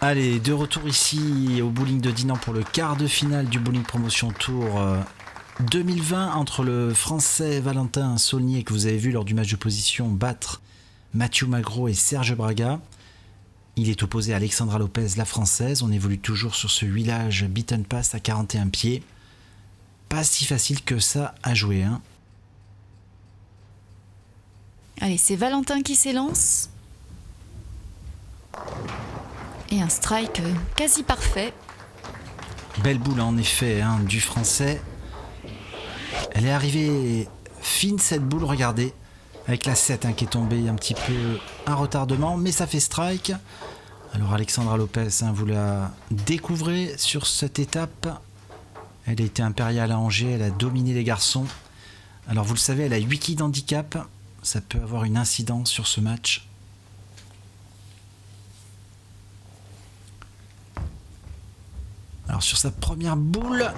Allez, de retour ici au bowling de Dinan pour le quart de finale du Bowling Promotion Tour 2020 entre le Français Valentin Saulnier que vous avez vu lors du match de position battre Mathieu Magro et Serge Braga. Il est opposé à Alexandra Lopez, la Française. On évolue toujours sur ce huilage beaten pass à 41 pieds. Pas si facile que ça à jouer, hein. Allez, c'est Valentin qui s'élance. Et un strike quasi parfait. Belle boule en effet, hein, du Français. Elle est arrivée fine cette boule, regardez. Avec la 7 hein, qui est tombée un petit peu un retardement, mais ça fait strike. Alors Alexandra Lopez, hein, vous la découvrez sur cette étape. Elle a été impériale à Angers, elle a dominé les garçons. Alors vous le savez, elle a 8 quilles d'handicap. Ça peut avoir une incidence sur ce match. Alors sur sa première boule,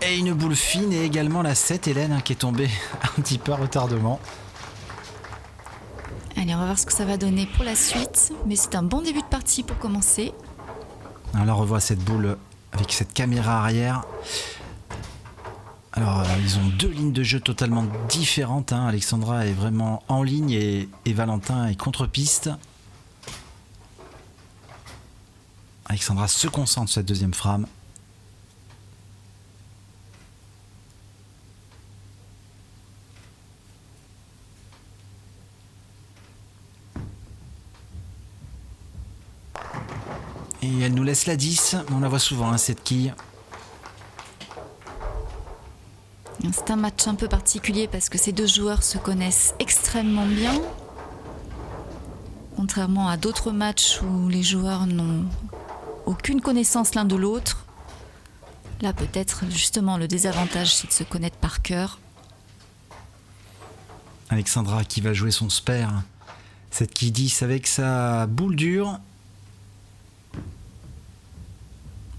et une boule fine, et également la 7, Hélène, hein, qui est tombée un petit peu à retardement. Allez, on va voir ce que ça va donner pour la suite. Mais c'est un bon début de partie pour commencer. Alors là, on revoit cette boule avec cette caméra arrière. Alors, ils ont deux lignes de jeu totalement différentes, hein. Alexandra est vraiment en ligne et Valentin est contre-piste. Alexandra se concentre sur cette deuxième frame. Et elle nous laisse la 10, on la voit souvent, hein, cette quille. C'est un match un peu particulier parce que ces deux joueurs se connaissent extrêmement bien. Contrairement à d'autres matchs où les joueurs n'ont aucune connaissance l'un de l'autre. Là, peut-être justement le désavantage, c'est de se connaître par cœur. Alexandra qui va jouer son spare. Cette quille 10 avec sa boule dure.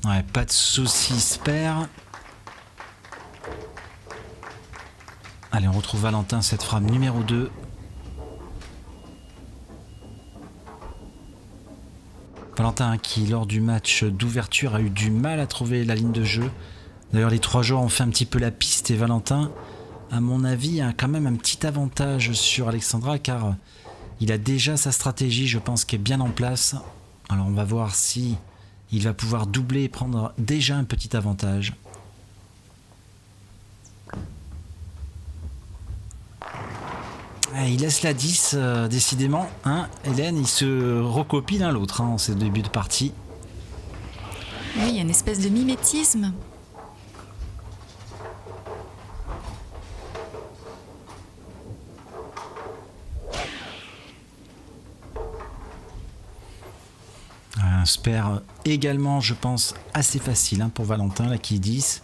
Ouais, pas de soucis, spare. Allez, on retrouve Valentin, cette frame numéro 2. Valentin qui, lors du match d'ouverture, a eu du mal à trouver la ligne de jeu. D'ailleurs, les trois joueurs ont fait un petit peu la piste et Valentin, à mon avis, a quand même un petit avantage sur Alexandra car il a déjà sa stratégie, je pense, qui est bien en place. Alors, on va voir si il va pouvoir doubler et prendre déjà un petit avantage. Il laisse la 10, décidément. Hein, Hélène, il se recopie l'un l'autre en ce début de partie. Oui, il y a une espèce de mimétisme. Un spare également, je pense, assez facile, hein, pour Valentin, la quille 10.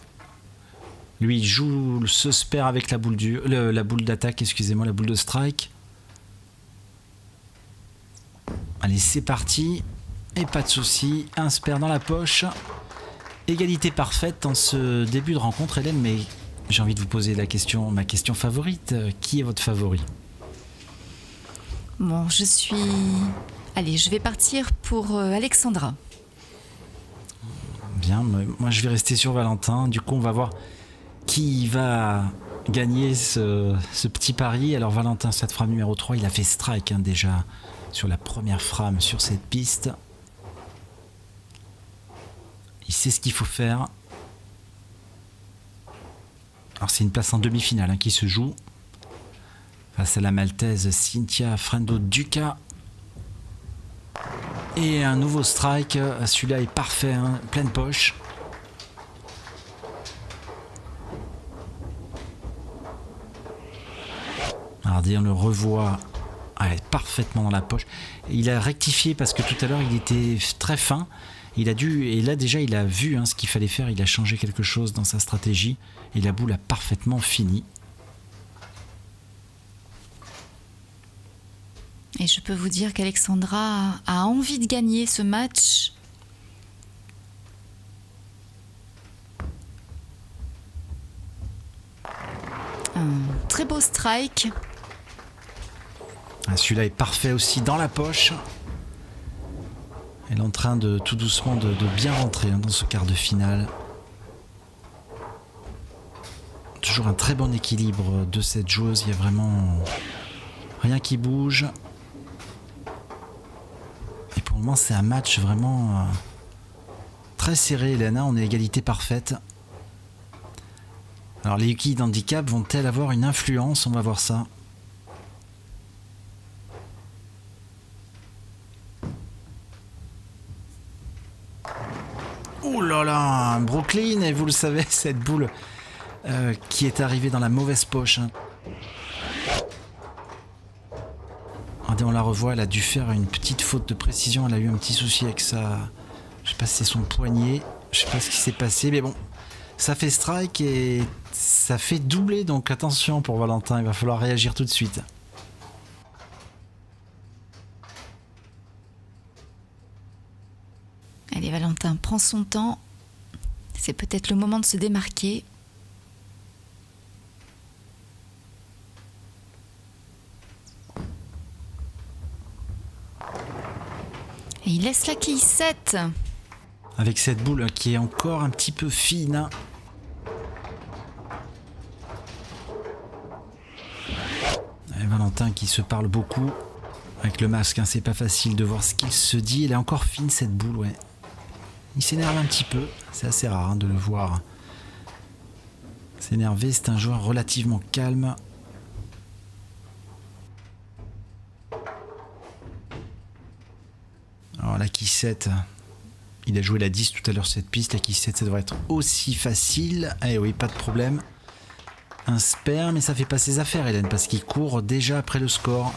Lui, il joue ce spare avec la boule la boule d'attaque, excusez-moi, la boule de strike. Allez, c'est parti. Et pas de souci, un spare dans la poche. Égalité parfaite en ce début de rencontre, Hélène, mais j'ai envie de vous poser la question, ma question favorite. Qui est votre favori? Bon, Allez, je vais partir pour Alexandra. Bien, moi je vais rester sur Valentin. Du coup, on va voir qui va gagner ce petit pari. Alors Valentin, cette frame numéro 3, il a fait strike, hein, déjà sur la première frame sur cette piste. Il sait ce qu'il faut faire. Alors c'est une place en demi-finale, hein, qui se joue face à la Maltaise Cynthia Frendo-Duca. Et un nouveau strike. Celui-là est parfait, hein, pleine poche. Regardez, on le revoit, parfaitement dans la poche. Il a rectifié parce que tout à l'heure il était très fin. Et là déjà il a vu, hein, ce qu'il fallait faire. Il a changé quelque chose dans sa stratégie et la boule a parfaitement fini. Et je peux vous dire qu'Alexandra a envie de gagner ce match. Un très beau strike. Celui-là est parfait aussi dans la poche. Elle est en train de tout doucement de bien rentrer dans ce quart de finale. Toujours un très bon équilibre de cette joueuse. Il y a vraiment rien qui bouge. Et pour le moment, c'est un match vraiment très serré, Hélène. On est à égalité parfaite. Alors, les Yuki d'handicap vont-elles avoir une influence? On va voir ça. Oh là là, Brooklyn, et vous le savez, cette boule qui est arrivée dans la mauvaise poche. Regardez, on la revoit, elle a dû faire une petite faute de précision, elle a eu un petit souci avec sa... Je sais pas si c'est son poignet, je sais pas ce qui s'est passé, mais bon, ça fait strike et ça fait doubler, donc attention pour Valentin, il va falloir réagir tout de suite. Allez, Valentin, prends son temps. C'est peut-être le moment de se démarquer. Et il laisse la quille 7. Avec cette boule qui est encore un petit peu fine. Et Valentin qui se parle beaucoup. Avec le masque, hein, c'est pas facile de voir ce qu'il se dit. Elle est encore fine cette boule, ouais. Il s'énerve un petit peu. C'est assez rare de le voir s'énerver. C'est un joueur relativement calme. Alors la quille 7, il a joué la 10 tout à l'heure cette piste. La quille 7, ça devrait être aussi facile. Eh oui, pas de problème. Un spare, mais ça fait pas ses affaires, Hélène, parce qu'il court déjà après le score.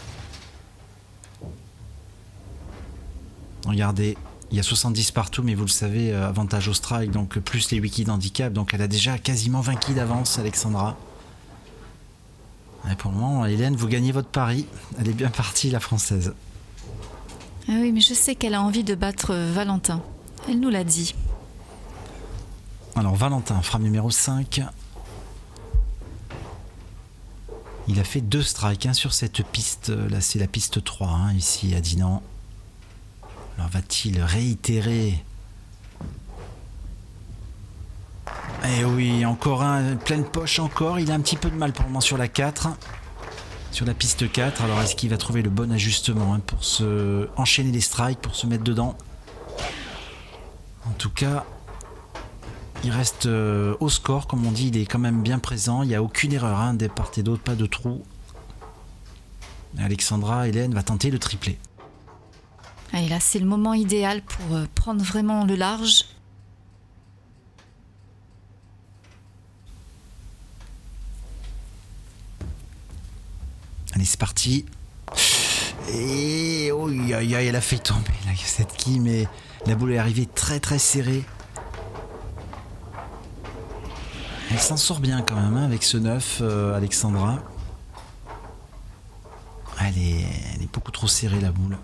Regardez, il y a 70 partout, mais vous le savez, avantage au strike, donc plus les 8 quilles d'handicap. Donc elle a déjà quasiment 20 quilles d'avance, Alexandra. Et pour le moment, Hélène, vous gagnez votre pari. Elle est bien partie, la Française. Ah oui, mais je sais qu'elle a envie de battre Valentin. Elle nous l'a dit. Alors Valentin, frame numéro 5. Il a fait 2 strikes sur cette piste. Là, c'est la piste 3, ici à Dinan. Alors va-t-il réitérer? Eh oui, encore un, pleine poche encore. Il a un petit peu de mal pour le moment sur la 4. Sur la piste 4. Alors est-ce qu'il va trouver le bon ajustement pour se enchaîner les strikes, pour se mettre dedans? En tout cas, il reste au score, comme on dit. Il est quand même bien présent. Il n'y a aucune erreur des part et d'autre, pas de trou. Alexandra, Hélène va tenter le triplé. Allez, là, c'est le moment idéal pour prendre vraiment le large. Allez, c'est parti. Et oh, elle a fait tomber là, cette quille, mais la boule est arrivée très très serrée. Elle s'en sort bien quand même avec ce 9, Alexandra. Elle est beaucoup trop serrée, la boule.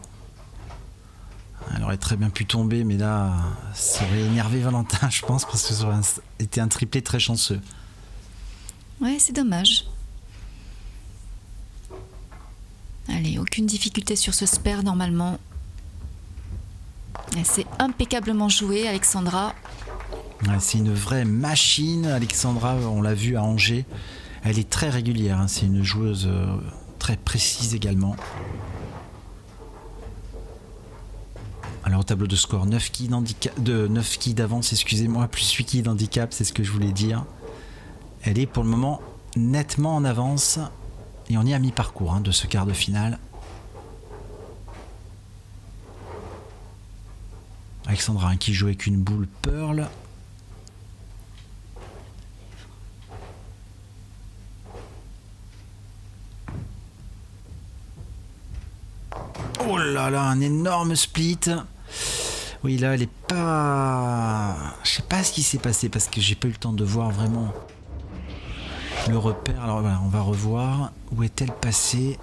Elle aurait très bien pu tomber, mais là, ça aurait énervé Valentin, je pense, parce que ça aurait été un triplé très chanceux. Ouais, c'est dommage. Allez, aucune difficulté sur ce spare normalement. C'est impeccablement joué, Alexandra. Ouais, c'est une vraie machine, Alexandra, on l'a vu à Angers. Elle est très régulière, c'est une joueuse très précise également. Alors au tableau de score, 9 quilles d'avance, excusez-moi, plus 8 quilles d'handicap, c'est ce que je voulais dire. Elle est pour le moment nettement en avance et on est à mi-parcours de ce quart de finale. Alexandra qui joue avec une boule Pearl. Oh là là, un énorme split. Oui, là, elle est pas... Je sais pas ce qui s'est passé parce que j'ai pas eu le temps de voir vraiment le repère. Alors voilà, on va revoir. Où est-elle passée?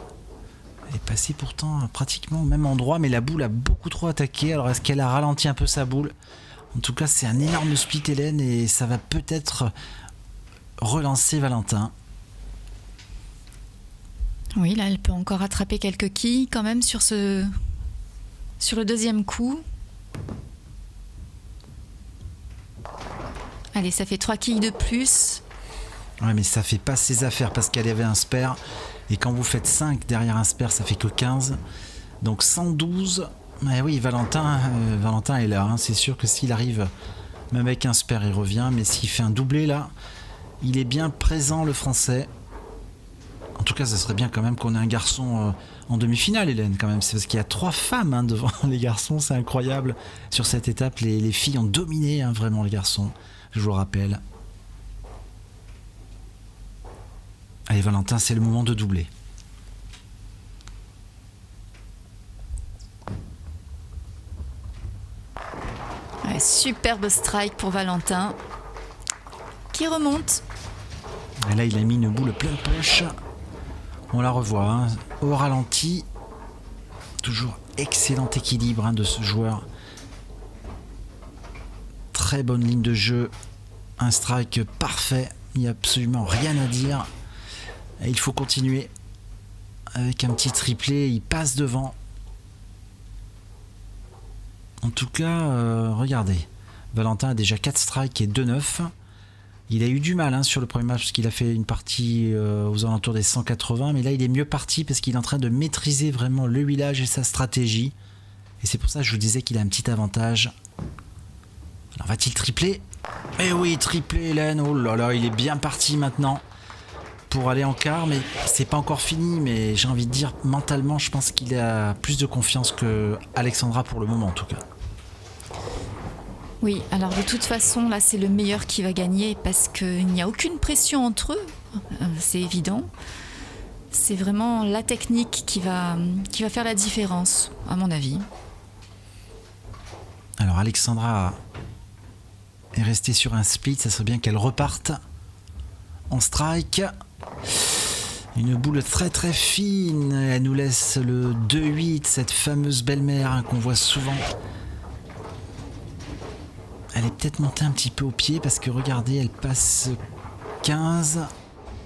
Elle est passée pourtant pratiquement au même endroit, mais la boule a beaucoup trop attaqué. Alors est-ce qu'elle a ralenti un peu sa boule? En tout cas, c'est un énorme split, Hélène, et ça va peut-être relancer Valentin. Oui, là, elle peut encore attraper quelques quilles quand même sur le deuxième coup. Allez, ça fait 3 quilles de plus. Ouais, mais ça fait pas ses affaires parce qu'elle avait un spare. Et quand vous faites 5 derrière un spare, ça fait que 15. Donc 112. Mais oui, Valentin est là. Hein. C'est sûr que s'il arrive, même avec un spare, il revient. Mais s'il fait un doublé là, il est bien présent, le Français. En tout cas, ça serait bien quand même qu'on ait un garçon en demi-finale, Hélène, quand même. C'est parce qu'il y a 3 femmes hein, devant les garçons. C'est incroyable. Sur cette étape, les filles ont dominé hein, vraiment les garçons. Je vous le rappelle. Allez Valentin, c'est le moment de doubler. Ouais, superbe strike pour Valentin. Qui remonte. Et là, il a mis une boule pleine poche. On la revoit, hein, au ralenti. Toujours excellent équilibre hein, de ce joueur. Très bonne ligne de jeu. Un strike parfait. Il n'y a absolument rien à dire. Et il faut continuer. Avec un petit triplé, il passe devant. En tout cas, regardez. Valentin a déjà 4 strikes et 2-9. Il a eu du mal hein, sur le premier match parce qu'il a fait une partie aux alentours des 180. Mais là, il est mieux parti parce qu'il est en train de maîtriser vraiment le huilage et sa stratégie. Et c'est pour ça que je vous disais qu'il a un petit avantage. Alors, va-t-il tripler ? Eh oui, triplé, Hélène. Oh là là, il est bien parti maintenant pour aller en quart. Mais c'est pas encore fini. Mais j'ai envie de dire, mentalement, je pense qu'il a plus de confiance que Alexandra pour le moment, en tout cas. Oui, alors de toute façon, là, c'est le meilleur qui va gagner parce qu'il n'y a aucune pression entre eux. C'est évident. C'est vraiment la technique qui va faire la différence, à mon avis. Alors, Alexandra est restée sur un split. Ça serait bien qu'elle reparte en strike. Une boule très très fine. Elle nous laisse le 2-8, cette fameuse belle-mère hein, qu'on voit souvent. Elle est peut-être montée un petit peu au pied parce que regardez, elle passe 15.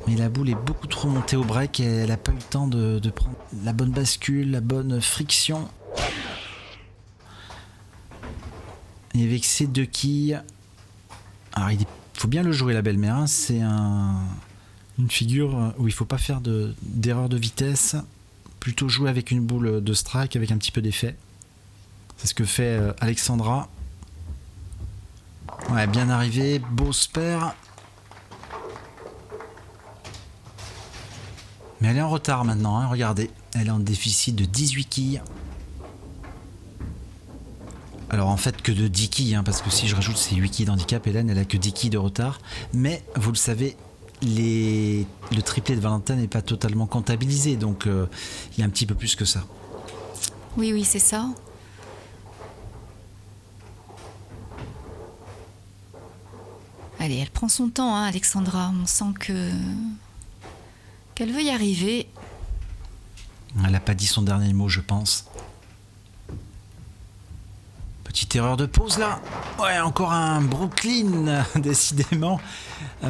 Mais la boule est beaucoup trop montée au break et elle n'a pas eu le temps de prendre la bonne bascule, la bonne friction. Et avec ces 2 quilles... Alors il faut bien le jouer la belle-mère. Hein. C'est une figure où il ne faut pas faire d'erreur de vitesse. Plutôt jouer avec une boule de strike avec un petit peu d'effet. C'est ce que fait Alexandra. Ouais, bien arrivé, beau spare. Mais elle est en retard maintenant, hein, regardez. Elle est en déficit de 18 quilles. Alors en fait que de 10 quilles, hein, parce que si je rajoute ces 8 quilles d'handicap, Hélène, elle a que 10 quilles de retard. Mais vous le savez, le triplé de Valentin n'est pas totalement comptabilisé, donc il y a un petit peu plus que ça. Oui, c'est ça. Allez, elle prend son temps, hein, Alexandra. On sent qu'elle veut y arriver. Elle n'a pas dit son dernier mot, je pense. Petite erreur de pause là. Ouais, encore un Brooklyn, décidément. Ouais,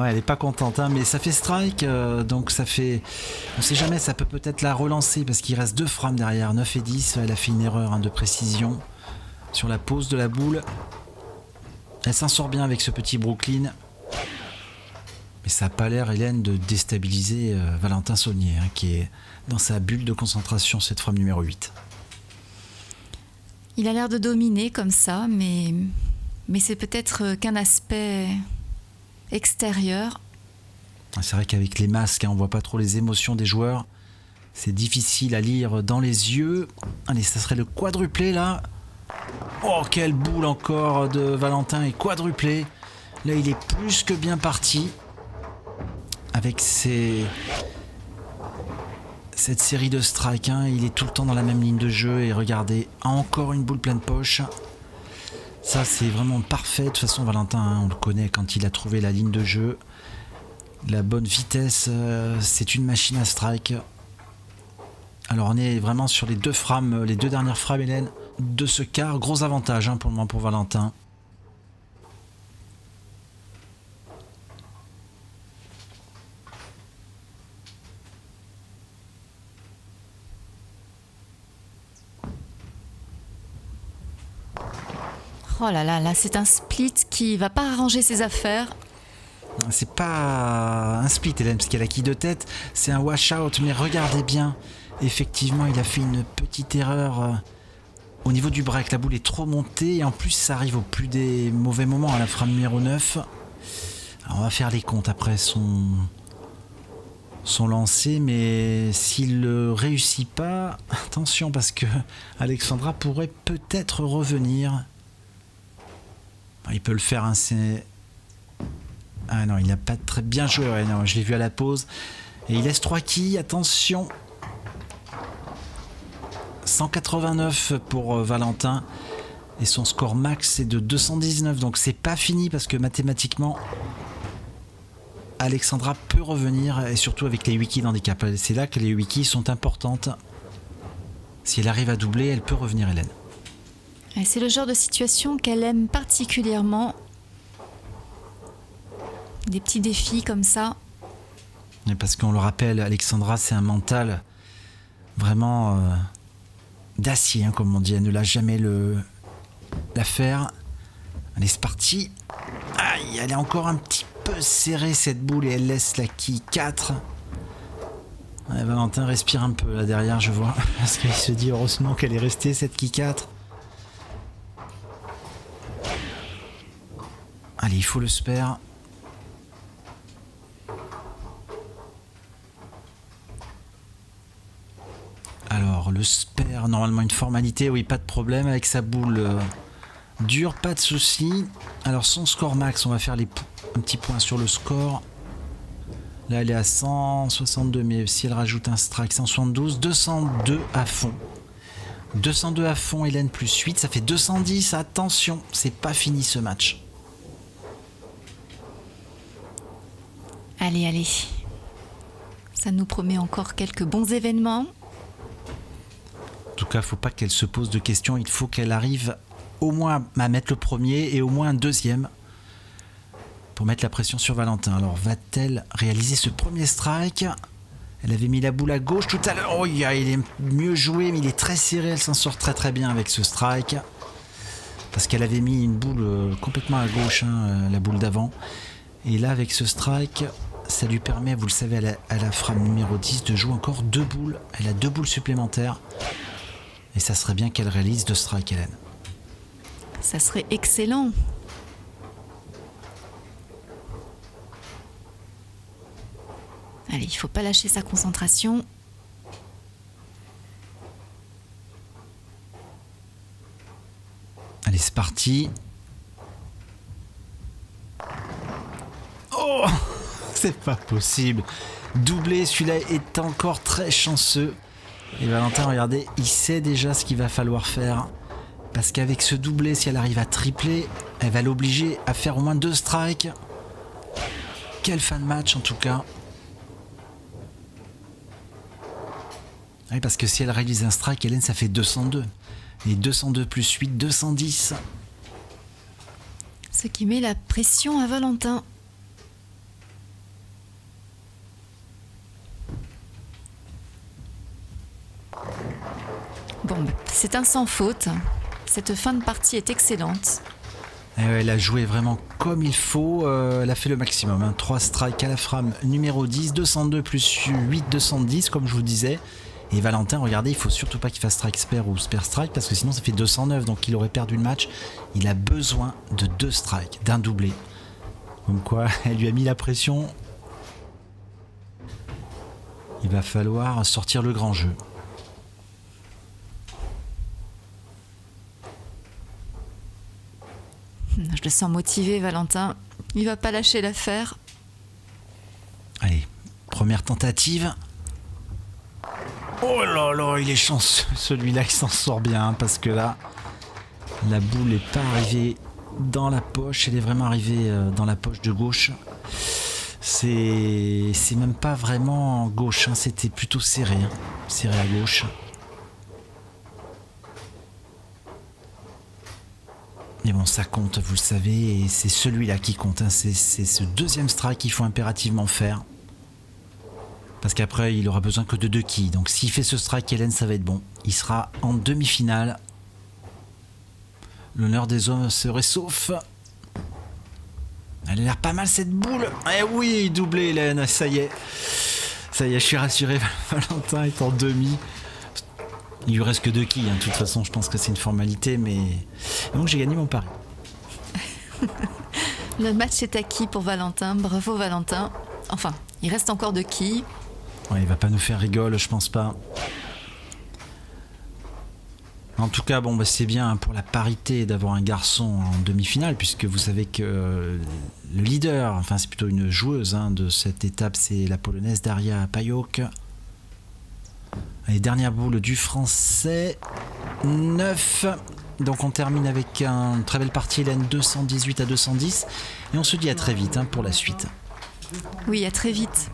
elle n'est pas contente, hein, mais ça fait strike. Donc ça fait... On ne sait jamais, ça peut peut-être la relancer parce qu'il reste 2 frames derrière, 9 et 10. Elle a fait une erreur hein, de précision sur la pose de la boule. Elle s'en sort bien avec ce petit Brooklyn. Mais ça n'a pas l'air, Hélène, de déstabiliser Valentin Saunier, hein, qui est dans sa bulle de concentration, cette frame numéro 8. Il a l'air de dominer comme ça, mais c'est peut-être qu'un aspect extérieur. C'est vrai qu'avec les masques, hein, on ne voit pas trop les émotions des joueurs. C'est difficile à lire dans les yeux. Allez, ça serait le quadruplé là. Oh, quelle boule encore de Valentin et quadruplé. Là, il est plus que bien parti. Avec cette série de strikes, hein, il est tout le temps dans la même ligne de jeu. Et regardez, encore une boule pleine poche. Ça, c'est vraiment parfait. De toute façon, Valentin, hein, on le connaît quand il a trouvé la ligne de jeu. La bonne vitesse, c'est une machine à strike. Alors, on est vraiment sur les 2 frames, les 2 dernières frames, Hélène, de ce quart. Gros avantage hein, pour le moment pour Valentin. Oh là là, là c'est un split qui va pas arranger ses affaires. C'est pas un split, Hélène, parce qu'elle a qui de tête. C'est un wash-out, mais regardez bien. Effectivement, il a fait une petite erreur au niveau du break. La boule est trop montée et en plus, ça arrive au plus des mauvais moments à la frame numéro 9. Alors, on va faire les comptes après son lancer, mais s'il ne réussit pas, attention, parce que Alexandra pourrait peut-être revenir. Il peut le faire, hein, c'est... Ah non, il n'a pas très bien joué, ouais, non, je l'ai vu à la pause. Et il laisse 3 quilles, attention. 189 pour Valentin. Et son score max est de 219, donc c'est pas fini parce que mathématiquement, Alexandra peut revenir, et surtout avec les 8 quilles d'handicap. C'est là que les 8 quilles sont importantes. Si elle arrive à doubler, elle peut revenir, Hélène. Et c'est le genre de situation qu'elle aime particulièrement. Des petits défis comme ça. Et parce qu'on le rappelle, Alexandra, c'est un mental vraiment d'acier, hein, comme on dit. Elle ne lâche jamais l'affaire. Allez, c'est parti. Aïe, elle est encore un petit peu serrée cette boule et elle laisse la quille 4. Ouais, Valentin respire un peu là derrière, je vois. Parce qu'il se dit heureusement qu'elle est restée cette quille 4. Allez, il faut le spare. Alors, le spare, normalement une formalité, oui, pas de problème avec sa boule dure, pas de souci. Alors, son score max, on va faire un petit point sur le score. Là, elle est à 162, mais si elle rajoute un strike, 172, 202 à fond. 202 à fond, Hélène, plus 8, ça fait 210. Attention, c'est pas fini ce match. Allez, allez. Ça nous promet encore quelques bons événements. En tout cas, il ne faut pas qu'elle se pose de questions. Il faut qu'elle arrive au moins à mettre le premier et au moins un deuxième pour mettre la pression sur Valentin. Alors, va-t-elle réaliser ce premier strike? Elle avait mis la boule à gauche tout à l'heure. Oh, il est mieux joué, mais il est très serré. Elle s'en sort très très bien avec ce strike. Parce qu'elle avait mis une boule complètement à gauche, hein, la boule d'avant. Et là, avec ce strike, ça lui permet, vous le savez, à la frame numéro 10, de jouer encore 2 boules. Elle a 2 boules supplémentaires. Et ça serait bien qu'elle réalise 2 strikes, Hélène. Ça serait excellent. Allez, il faut pas lâcher sa concentration. Allez, c'est parti. Oh, c'est pas possible. Doublé, celui-là est encore très chanceux. Et Valentin, regardez, il sait déjà ce qu'il va falloir faire. Parce qu'avec ce doublé, si elle arrive à tripler, elle va l'obliger à faire au moins 2 strikes. Quelle fin de match en tout cas. Oui, parce que si elle réalise un strike, Hélène, ça fait 202. Et 202 plus 8, 210. Ce qui met la pression à Valentin. Bon, c'est un sans faute. Cette fin de partie est excellente. Elle a joué vraiment comme il faut. Elle a fait le maximum. Hein. 3 strikes à la frame numéro 10. 202 plus 8, 210, comme je vous disais. Et Valentin, regardez, il faut surtout pas qu'il fasse strike spare ou spare strike, parce que sinon ça fait 209, donc il aurait perdu le match. Il a besoin de 2 strikes, d'un doublé. Comme quoi, elle lui a mis la pression. Il va falloir sortir le grand jeu. Je le sens motivé, Valentin. Il va pas lâcher l'affaire. Allez, première tentative. Oh là là, il est chanceux, celui-là, il s'en sort bien, hein, parce que là, la boule n'est pas arrivée dans la poche, elle est vraiment arrivée dans la poche de gauche. C'est même pas vraiment gauche, hein, c'était plutôt serré, hein, serré à gauche. Mais bon, ça compte, vous le savez, et c'est celui-là qui compte, hein, c'est ce deuxième strike qu'il faut impérativement faire. Parce qu'après, il aura besoin que de 2 quilles. Donc s'il fait ce strike, Hélène, ça va être bon. Il sera en demi-finale. L'honneur des hommes serait sauf. Elle a l'air pas mal cette boule. Eh oui, doublé Hélène, ça y est. Ça y est, je suis rassuré. Valentin est en demi. Il lui reste que 2 quilles, hein. De toute façon, je pense que c'est une formalité, mais... Donc j'ai gagné mon pari. Le match est acquis pour Valentin. Bravo Valentin. Enfin, il reste encore 2 quilles. Ouais, il va pas nous faire rigoler, je pense pas. En tout cas, bon, bah, c'est bien hein, pour la parité d'avoir un garçon en demi-finale, puisque vous savez que le leader, enfin c'est plutôt une joueuse hein, de cette étape, c'est la polonaise Daria Pajok. Allez, dernière boule du français, 9. Donc on termine avec une très belle partie, Hélène, 218 à 210. Et on se dit à très vite hein, pour la suite. Oui, à très vite.